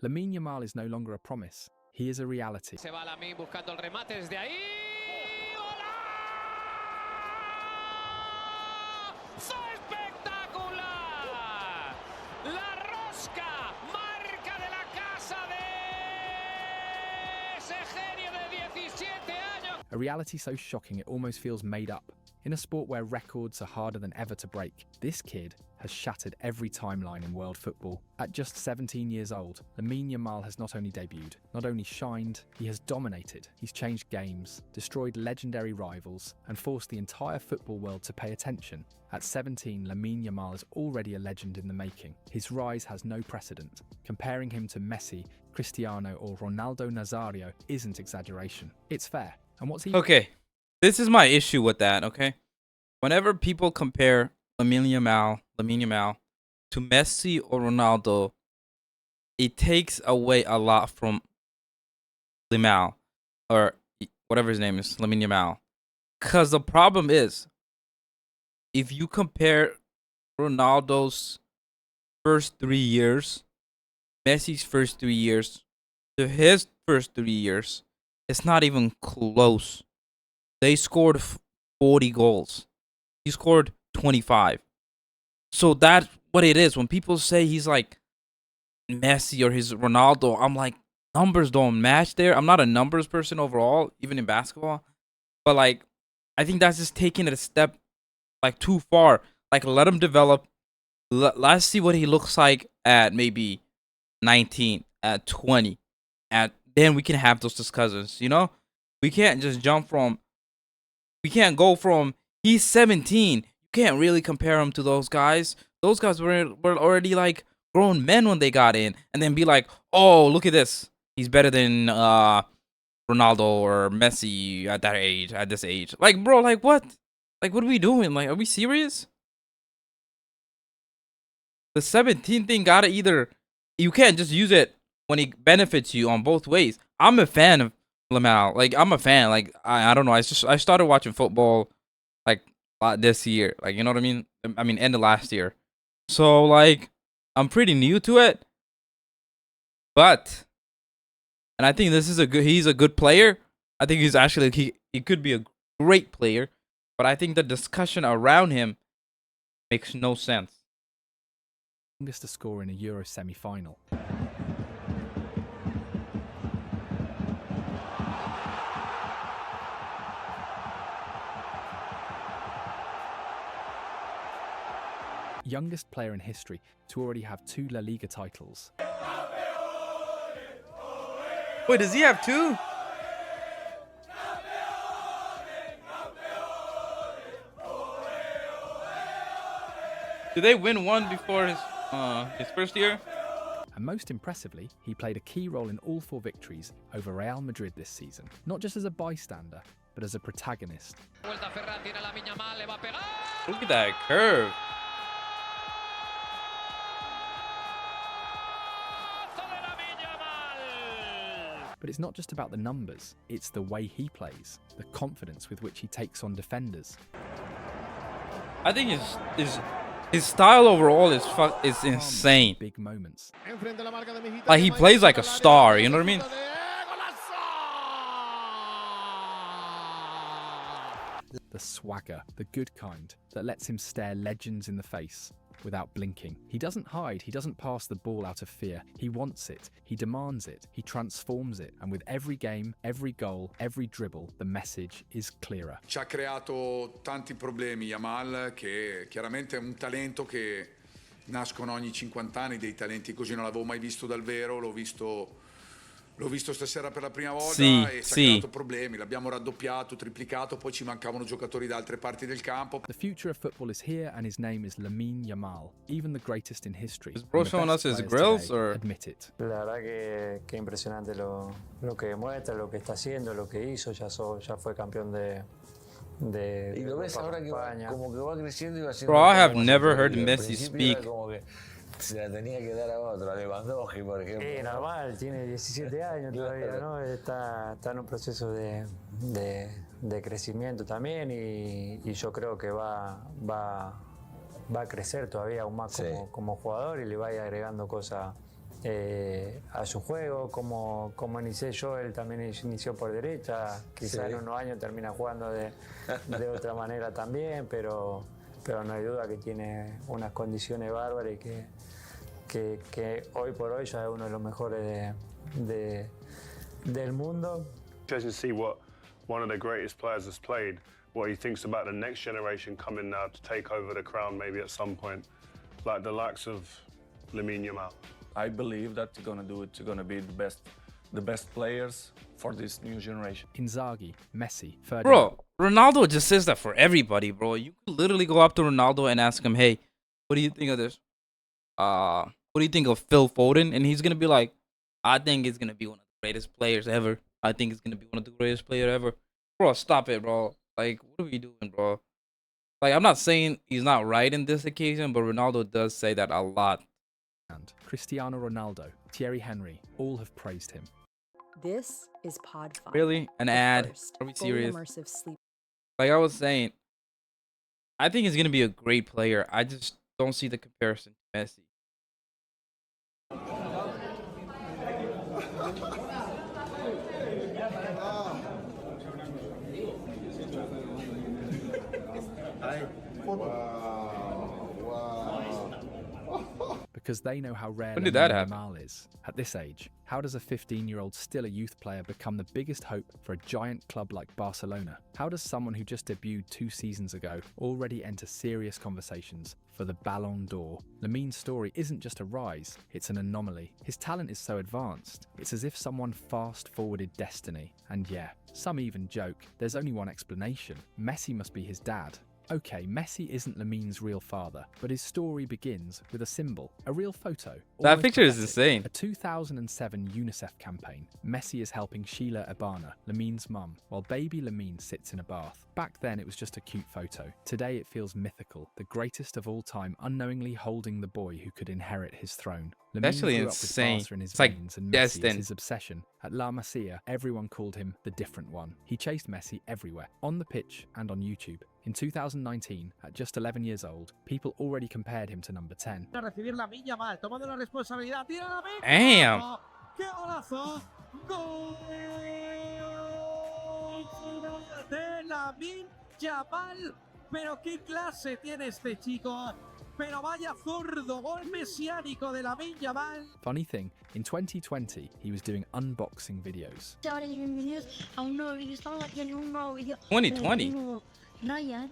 Lamine Yamal is no longer a promise. He is a reality. Se va Lamine buscando el remate desde ahí. ¡Golazo! ¡Espectacular! La rosca, marca de la casa de ese genio de 17 años. A reality so shocking it almost feels made up. In a sport where records are harder than ever to break, this kid has shattered every timeline in world football. At just 17 years old, Lamine Yamal has not only debuted, not only shined, he has dominated. He's changed games, destroyed legendary rivals, and forced the entire football world to pay attention. At 17, Lamine Yamal is already a legend in the making. His rise has no precedent. Comparing him to Messi, Cristiano, or Ronaldo Nazario isn't exaggeration. It's fair. And what's he... Okay, this is my issue with that, okay? Whenever people compare Lamine Yamal to Messi or Ronaldo, it takes away a lot from Yamal, or whatever his name is, Lamine Yamal. Because the problem is, if you compare Ronaldo's first 3 years, Messi's first 3 years, to his first 3 years, it's not even close. They scored 40 goals. He scored 25. So that's what it is. When people say he's like Messi or his Ronaldo, I'm like, numbers don't match there. I'm not a numbers person overall, even in basketball. But like, I think that's just taking it a step like too far. Like, let him develop. Let's see what he looks like at maybe 19, at 20. Then we can have those discussions, you know? We can't just we can't go from, he's 17. You can't really compare him to those guys. Those guys were already like grown men when they got in. And then be like, oh, look at this. He's better than Ronaldo or Messi at that age, at this age. Like, bro, like what? Like, what are we doing? Like, are we serious? The 17 thing gotta either, you can't just use it when it benefits you on both ways. I'm a fan of Lamau. Like, I'm a fan. Like, I don't know. I started watching football like this year. Like, you know what I mean? I mean, end of last year. So like, I'm pretty new to it. But, and I think this is he's a good player. I think he's actually, he could be a great player. But I think the discussion around him makes no sense. Longest to score in a Euro semi-final. Youngest player in history to already have 2 La Liga titles. Wait, does he have 2? Did they win one before his first year? And most impressively, he played a key role in all 4 victories over Real Madrid this season, not just as a bystander, but as a protagonist. Look at that curve. But it's not just about the numbers, it's the way he plays, the confidence with which he takes on defenders. I think his style overall is insane. Big moments. Like, he plays like a star, you know what I mean? The swagger, the good kind, that lets him stare legends in the face without blinking. He doesn't hide, he doesn't pass the ball out of fear. He wants it, he demands it, he transforms it. And with every game, every goal, every dribble, the message is clearer. Ci ha creato tanti problemi Yamal, che chiaramente è un talento che nascono ogni 50 anni, dei talenti così non l'avevo mai visto dal vero, l'ho visto stasera per la prima volta e ci ha creato problemi, l'abbiamo raddoppiato, triplicato, poi ci mancavano giocatori da altre parti del campo. The future of football is here and his name is Lamine Yamal, even the greatest in history. Is bro showing us his grills or? Admit it. La verdad que impresionante lo que demuestra, lo que está haciendo, lo que hizo, ya fue campeón de y lo ves ahora que va, como que va creciendo y va siendo. Bro, I have never heard Messi speak. Se la tenía que dar a otro, a Lewandowski, por ejemplo. Normal, tiene 17 años todavía, ¿no? Está en un proceso de crecimiento también y yo creo que va a crecer todavía aún más como jugador y le va a ir agregando cosas a su juego, como inicié yo, él también inició por derecha, quizás en unos años termina jugando de otra manera también, pero no hay duda que tiene unas condiciones bárbaras y que hoy por hoy ya es uno de los mejores del mundo. Interesting to see what one of the greatest players has played, what he thinks about the next generation coming now to take over the crown maybe at some point, like the likes of Lamine Yamal. I believe that they're gonna do it. They're gonna be the best players for this new generation. Inzaghi, Messi, Ferdinand. Bro, Ronaldo just says that for everybody, bro. You could literally go up to Ronaldo and ask him, hey, what do you think of this? What do you think of Phil Foden? And he's gonna be like, I think he's gonna be one of the greatest players ever. I think he's gonna be one of the greatest players ever. Bro, stop it, bro. Like, what are we doing, bro? Like, I'm not saying he's not right in this occasion, but Ronaldo does say that a lot. And Cristiano Ronaldo, Thierry Henry, all have praised him. This is Pod 5. Really? An the ad? first Are we fully serious? immersive sleep. Like I was saying, I think he's gonna be a great player. I just don't see the comparison to Messi. Because they know how rare When did that Lamine happen? Yamal is. At this age, how does a 15-year-old still a youth player become the biggest hope for a giant club like Barcelona? How does someone who just debuted 2 seasons ago already enter serious conversations for the Ballon d'Or? Lamine's story isn't just a rise, it's an anomaly. His talent is so advanced, it's as if someone fast-forwarded destiny. And yeah, some even joke, there's only one explanation. Messi must be his dad. Okay, Messi isn't Lamine's real father, but his story begins with a symbol, a real photo. That Almost picture is pathetic. insane. A 2007 UNICEF campaign. Messi is helping Sheila Abana, Lamine's mum, while baby Lamine sits in a bath. Back then it was just a cute photo. Today it feels mythical, the greatest of all time unknowingly holding the boy who could inherit his throne. Lamine Actually grew up insane. with Barca in his It's like veins and Messi is destined. his obsession. At La Masia, everyone called him the different one. He chased Messi everywhere, on the pitch and on YouTube. In 2019, at just 11 years old, people already compared him to number 10. Damn. ¡Qué golazo! ¡Gol de Lamine Yamal! Pero qué clase tiene este chico. Pero vaya zurdo, gol mesiánico de Lamine Yamal. Funny thing, in 2020, he was doing unboxing videos. Chavales, bienvenidos a un nuevo video. Estamos aquí en un nuevo video. 2020. Ryan,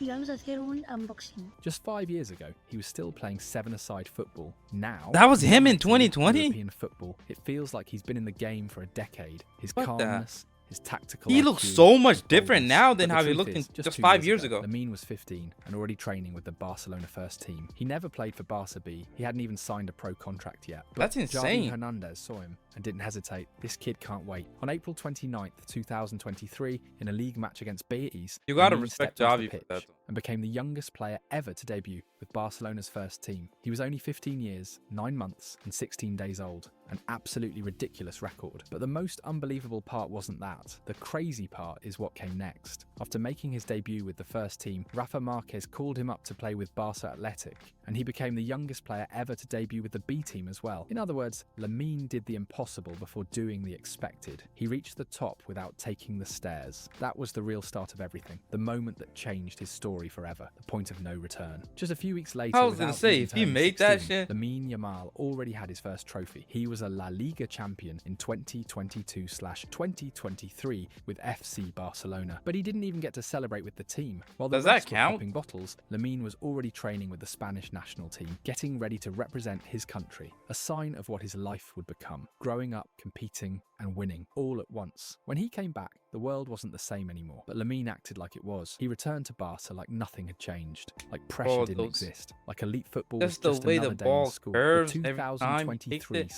y vamos a hacer un unboxing. Just 5 years ago, he was still playing 7-a-side football. Now, That was him in dominating 2020? European football. It feels like he's been in the game for a decade. His What the- calmness, his tactical He IQ, looks so much his different boldness. now than But the how he truth looked is, in just two 5 years ago. Lamine was 15 and already training with the Barcelona first team. He never played for Barca B. He hadn't even signed a pro contract yet. But That's insane. Javi Hernandez saw him and didn't hesitate. This kid can't wait. On April 29th, 2023, in a league match against Betis, You gotta Lamine respect stepped onto the Javi for pitch that. and became the youngest player ever to debut with Barcelona's first team. He was only 15 years, 9 months, and 16 days old. An absolutely ridiculous record. But the most unbelievable part wasn't that. The crazy part is what came next. After making his debut with the first team, Rafa Marquez called him up to play with Barca Athletic, and he became the youngest player ever to debut with the B team as well. In other words, Lamine did the impossible before doing the expected. He reached the top without taking the stairs. That was the real start of everything. The moment that changed his story forever. The point of no return. Just a few weeks later, I was gonna without say, even if he turning made that 16, shit- Lamine Yamal already had his first trophy. He was a La Liga champion in 2022/2023 with FC Barcelona. But he didn't even get to celebrate with the team. While the Does that rest were count? popping bottles, Lamine was already training with the Spanish national team, getting ready to represent his country. A sign of what his life would become. Growing up, competing, and winning all at once. When he came back, the world wasn't the same anymore, but Lamine acted like it was. He returned to Barca like nothing had changed, like pressure Bro, didn't those- exist, like elite football Just was the just way the another day ball in school. curves The every time he kicks it.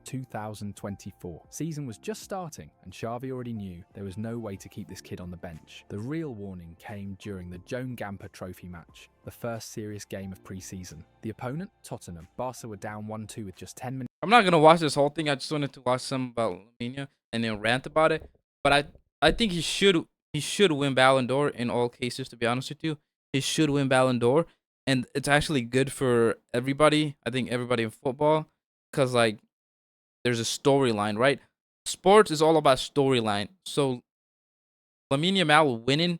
2023/2024 season was just starting, and Xavi already knew there was no way to keep this kid on the bench. The real warning came during the Joan Gamper Trophy match, the first serious game of pre-season. The opponent, Tottenham. Barca were down 1-2 with just 10 minutes. I'm not gonna watch this whole thing. I just wanted to watch some about Lamine and then rant about it. But I think he should win Ballon d'Or in all cases. To be honest with you, he should win Ballon d'Or, and it's actually good for everybody. I think everybody in football, because like there's a storyline, right? Sports is all about storyline. So Lamine Yamal winning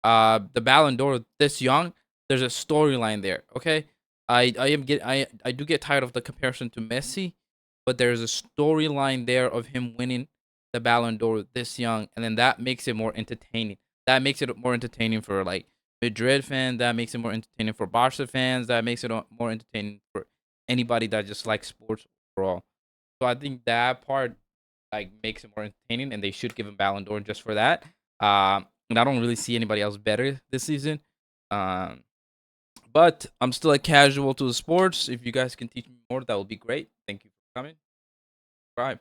the Ballon d'Or this young, there's a storyline there. Okay, I do get tired of the comparison to Messi, but there's a storyline there of him winning the Ballon d'Or this young, and then that makes it more entertaining. That makes it more entertaining for like Madrid fans. That makes it more entertaining for Barca fans. That makes it more entertaining for anybody that just likes sports overall. So I think that part like makes it more entertaining, and they should give him Ballon d'Or just for that. And I don't really see anybody else better this season. Um, but I'm still a casual to the sports. If you guys can teach me more, that would be great. Thank you for coming. Bye.